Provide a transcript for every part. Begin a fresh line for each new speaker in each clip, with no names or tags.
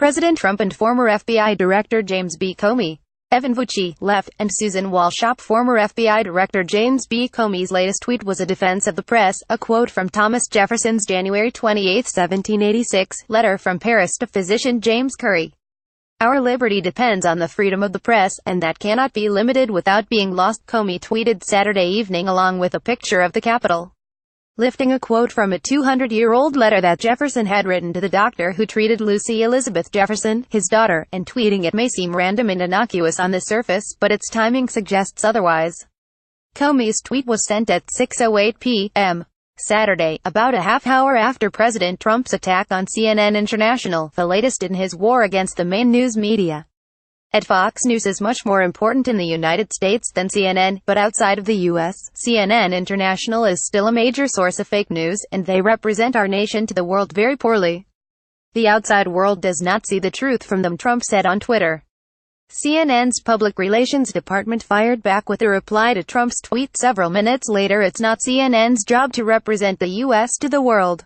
President Trump and former FBI Director James B. Comey, Evan Vucci, left, and Susan WalshAP Former FBI Director James B. Comey's latest tweet was a defense of the press, a quote from Thomas Jefferson's January 28, 1786, letter from Paris to physician James Currie. "Our liberty depends on the freedom of the press, and that cannot be limited without being lost," Comey tweeted Saturday evening along with a picture of the Capitol, lifting a quote from a 200-year-old letter that Jefferson had written to the doctor who treated Lucy Elizabeth Jefferson, his daughter, and tweeting it may seem random and innocuous on the surface, but its timing suggests otherwise. Comey's tweet was sent at 6:08 p.m. Saturday, about a half hour after President Trump's attack on CNN International, the latest in his war against the main news media. At Fox News is much more important in the United States than CNN, but outside of the U.S., CNN International is still a major source of fake news, and they represent our nation to the world very poorly. The outside world does not see the truth from them, Trump said on Twitter. CNN's public relations department fired back with a reply to Trump's tweet several minutes later. "It's not CNN's job to represent the U.S. to the world.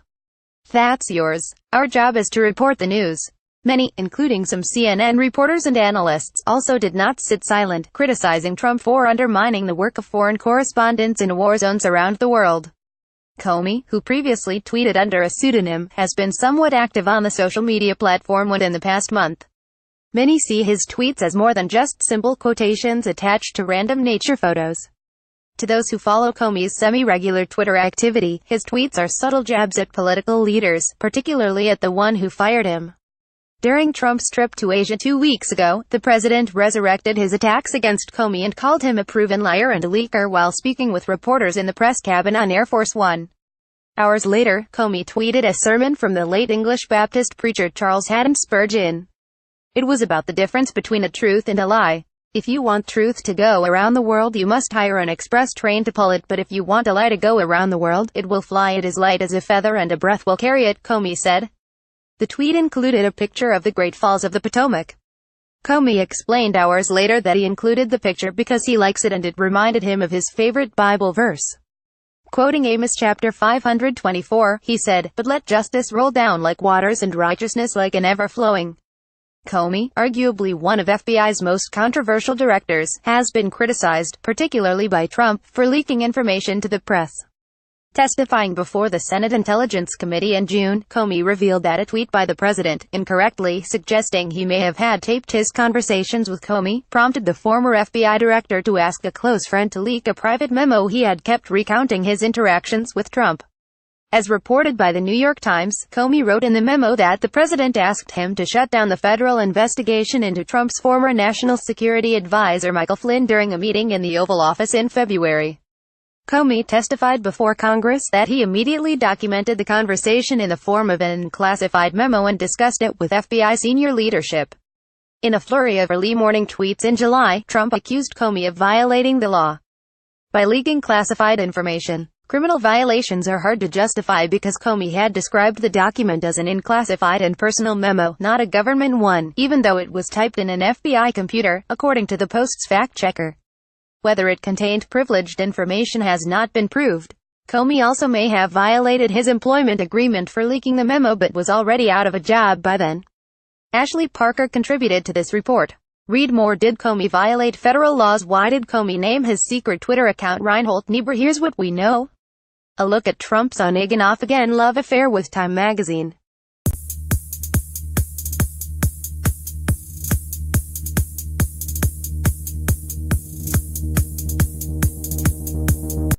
That's yours. Our job is to report the news." Many, including some CNN reporters and analysts, also did not sit silent, criticizing Trump for undermining the work of foreign correspondents in war zones around the world. Comey, who previously tweeted under a pseudonym, has been somewhat active on the social media platform within the past month. Many see his tweets as more than just simple quotations attached to random nature photos. To those who follow Comey's semi-regular Twitter activity, his tweets are subtle jabs at political leaders, particularly at the one who fired him. During Trump's trip to Asia 2 weeks ago, the president resurrected his attacks against Comey and called him a proven liar and a leaker while speaking with reporters in the press cabin on Air Force One. Hours later, Comey tweeted a sermon from the late English Baptist preacher Charles Haddon Spurgeon. It was about the difference between a truth and a lie. "If you want truth to go around the world, you must hire an express train to pull it, but if you want a lie to go around the world, it will fly. It is light as a feather and a breath will carry it," Comey said. The tweet included a picture of the Great Falls of the Potomac. Comey explained hours later that he included the picture because he likes it and it reminded him of his favorite Bible verse. Quoting Amos chapter 524, he said, "But let justice roll down like waters and righteousness like an ever-flowing." Comey, arguably one of FBI's most controversial directors, has been criticized, particularly by Trump, for leaking information to the press. Testifying before the Senate Intelligence Committee in June, Comey revealed that a tweet by the president, incorrectly suggesting he may have had taped his conversations with Comey, prompted the former FBI director to ask a close friend to leak a private memo he had kept recounting his interactions with Trump. As reported by the New York Times, Comey wrote in the memo that the president asked him to shut down the federal investigation into Trump's former national security advisor Michael Flynn during a meeting in the Oval Office in February. Comey testified before Congress that he immediately documented the conversation in the form of an unclassified memo and discussed it with FBI senior leadership. In a flurry of early morning tweets in July, Trump accused Comey of violating the law by leaking classified information. Criminal violations are hard to justify because Comey had described the document as an unclassified and personal memo, not a government one, even though it was typed in an FBI computer, according to the Post's fact-checker. Whether it contained privileged information has not been proved. Comey also may have violated his employment agreement for leaking the memo but was already out of a job by then. Ashley Parker contributed to this report. Read more. Did Comey violate federal laws? Why did Comey name his secret Twitter account Reinhold Niebuhr? Here's what we know. A look at Trump's on-again off-again love affair with Time magazine.